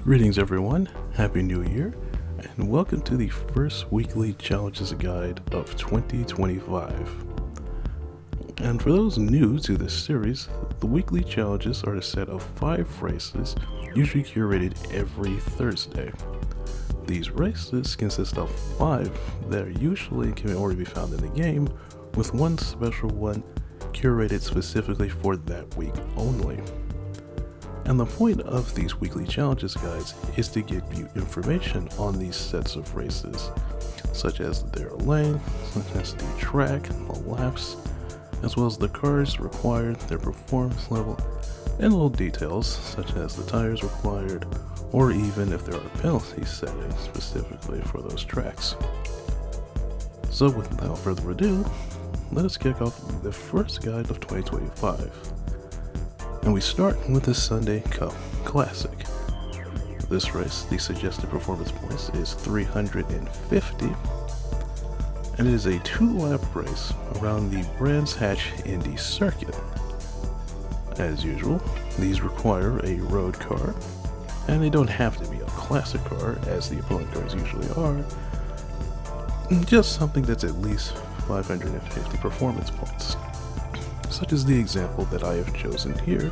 Greetings everyone, Happy New Year, and welcome to the first weekly challenges guide of 2025. And for those new to this series, the weekly challenges are a set of 5 races, usually curated every Thursday. These races consist of 5 that are usually can already be found in the game, with one special one curated specifically for that week only. And the point of these weekly challenges guides is to give you information on these sets of races, such as their length, such as the track, the laps, as well as the cars required, their performance level, and little details such as the tires required, or even if there are penalties set in specifically for those tracks. So without further ado, let us kick off the first guide of 2025. And we start with the Sunday Cup Classic. This race, the suggested performance points is 350, and it is a 2-lap race around the Brands Hatch Indy circuit. As usual, these require a road car, and they don't have to be a classic car as the opponent cars usually are, just something that's at least 550 performance points. Such as the example that I have chosen here,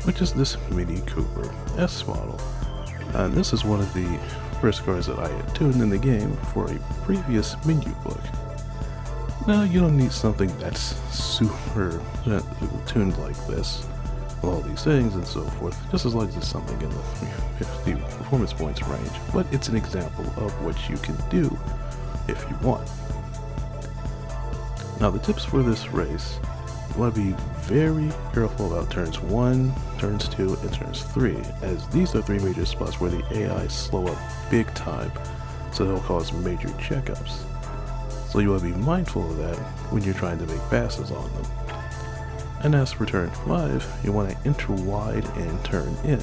which is this Mini Cooper S model. And this is one of the first cars that I had tuned in the game for a previous menu book. Now you don't need something that's super tuned like this, with all these things and so forth, just as long as it's something in the 350 performance points range, but it's an example of what you can do if you want. Now the tips for this race, you want to be very careful about turns 1, turns 2, and turns 3, as these are 3 major spots where the AI slow up big time, so they'll cause major checkups. So you want to be mindful of that when you're trying to make passes on them. And as for turn 5, you want to enter wide and turn in.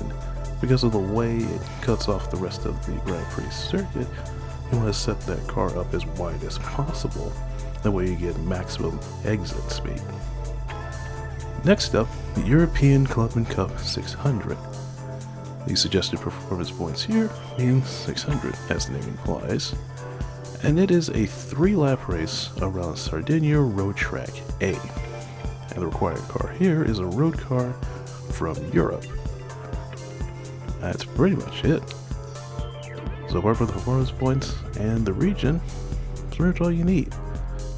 Because of the way it cuts off the rest of the Grand Prix circuit, you want to set that car up as wide as possible. That way you get maximum exit speed. Next up, the European Clubman Cup 600. The suggested performance points here being 600, as the name implies, and it is a 3-lap race around Sardegna Road Track A. And the required car here is a road car from Europe. That's pretty much it. So far for the performance points and the region, that's pretty much all you need.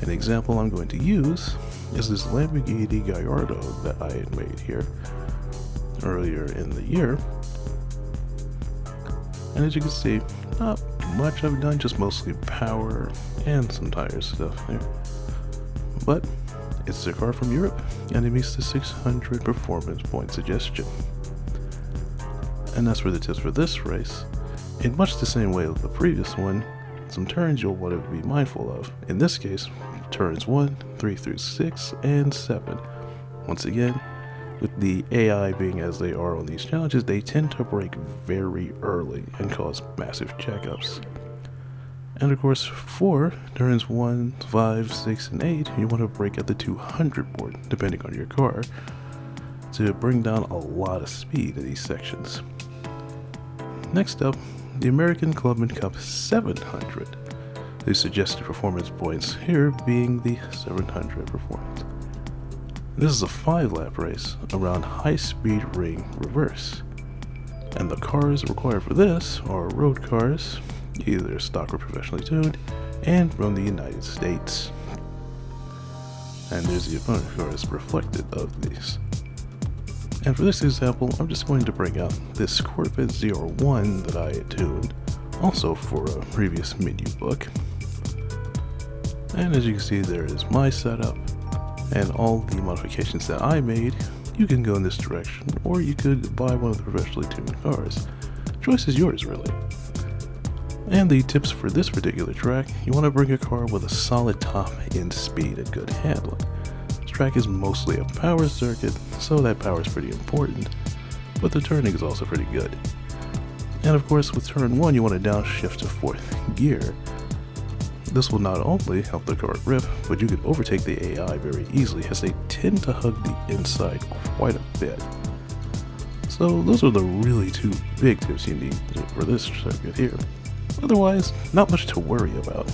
An example I'm going to use is this Lamborghini Gallardo that I had made here earlier in the year. And as you can see, not much I've done, just mostly power and some tire stuff there. But it's a car from Europe, and it meets the 600 performance point suggestion. And as for the tips for this race, in much the same way with the previous one, some turns you'll want to be mindful of. In this case, turns 1, 3 through 6, and 7. Once again, with the AI being as they are on these challenges, they tend to break very early and cause massive checkups. And of course, for turns 1, 5, 6, and 8, you want to break at the 200 board, depending on your car, to bring down a lot of speed in these sections. Next up, the American Clubman Cup 700. The suggested performance points here being the 700 performance. This is a 5-lap race around high-speed ring reverse. And the cars required for this are road cars, either stock or professionally tuned, and from the United States. And there's the opponent cars reflected of these. And for this example, I'm just going to bring out this Corvette ZR1 that I had tuned, also for a previous menu book. And as you can see, there is my setup, and all the modifications that I made. You can go in this direction, or you could buy one of the professionally tuned cars. Choice is yours, really. And the tips for this particular track, you want to bring a car with a solid top end speed and good handling. This track is mostly a power circuit, so that power is pretty important, but the turning is also pretty good. And of course, with turn 1, you want to downshift to 4th gear. This will not only help the car grip, but you can overtake the AI very easily as they tend to hug the inside quite a bit. So those are the really two big tips you need for this circuit here. Otherwise, not much to worry about.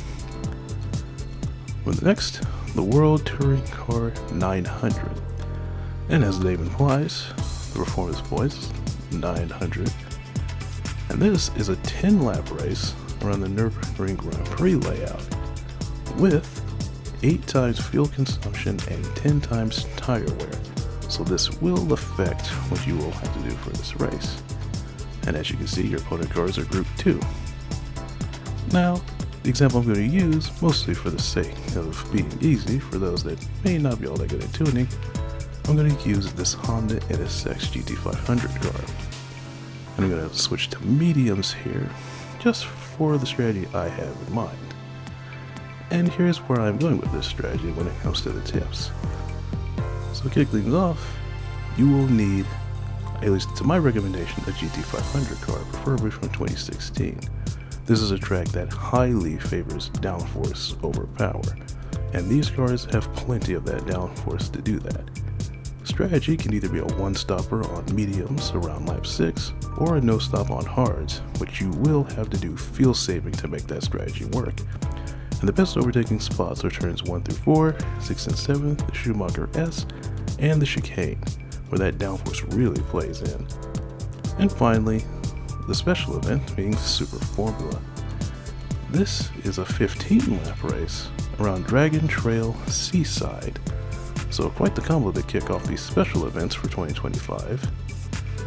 But next, the World Touring Car 900. And as the name implies, the performance points 900. And this is a 10-lap race around the Nurburgring Grand Prix layout with 8 times fuel consumption and 10 times tire wear. So this will affect what you will have to do for this race. And as you can see, your opponent cars are grouped 2. Now, the example I'm going to use, mostly for the sake of being easy for those that may not be all that good at tuning, I'm going to use this Honda NSX GT500 car. And I'm going to switch to mediums here, just for the strategy I have in mind. And here's where I'm going with this strategy when it comes to the tips. So to kick things off, you will need, at least to my recommendation, a GT500 car, preferably from 2016. This is a track that highly favors downforce over power, and these cars have plenty of that downforce to do that. Strategy can either be a one-stopper on mediums around lap 6, or a no-stop on hards, which you will have to do fuel saving to make that strategy work. And the best overtaking spots are turns 1 through 4, 6 and 7, the Schumacher S, and the chicane, where that downforce really plays in. And finally, the special event being Super Formula. This is a 15-lap race around Dragon Trail Seaside. So quite the combo to kick off these special events for 2025.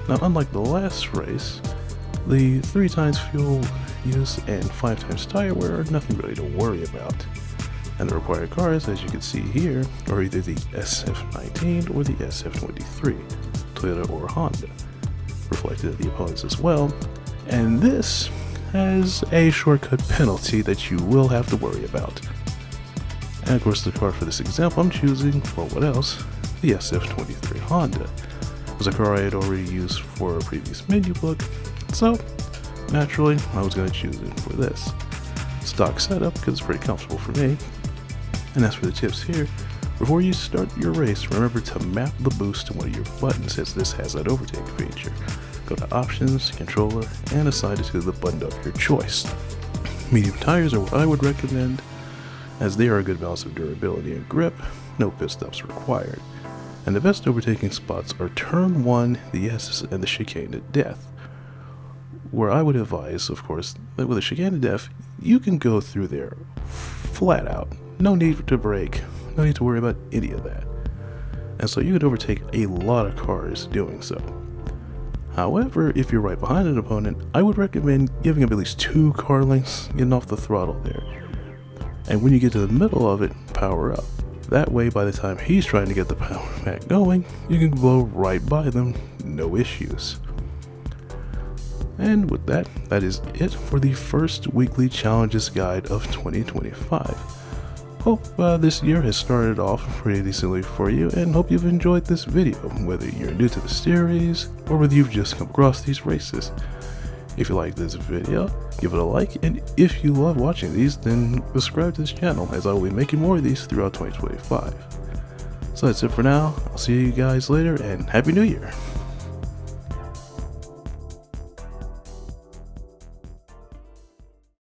Now, unlike the last race, the 3 times fuel use and 5 times tire wear are nothing really to worry about. And the required cars, as you can see here, are either the SF19 or the SF23, Toyota or Honda, reflected in the opponents as well. And this has a shortcut penalty that you will have to worry about. And of course, the car for this example I'm choosing, for what else, the SF23 Honda. It was a car I had already used for a previous menu book, so naturally I was going to choose it for this. Stock setup, because it's pretty comfortable for me. And as for the tips here, before you start your race, remember to map the boost to one of your buttons, as this has that overtake feature. Go to Options, Controller, and assign it to the button of your choice. Medium tires are what I would recommend, as they are a good balance of durability and grip, no pit stops required. And the best overtaking spots are turn 1, the S's, and the chicane to death. Where I would advise, of course, that with a chicane to death, you can go through there flat out. No need to brake, no need to worry about any of that. And so you could overtake a lot of cars doing so. However, if you're right behind an opponent, I would recommend giving him at least 2 car lengths, getting off the throttle there. And when you get to the middle of it, power up. That way, by the time he's trying to get the power back going, you can blow right by them, no issues. And with that, that is it for the first weekly challenges guide of 2025. Hope this year has started off pretty decently for you, and hope you've enjoyed this video, whether you're new to the series or whether you've just come across these races. If you like this video, give it a like, and if you love watching these, then subscribe to this channel, as I will be making more of these throughout 2025. So that's it for now. I'll see you guys later, and Happy New Year!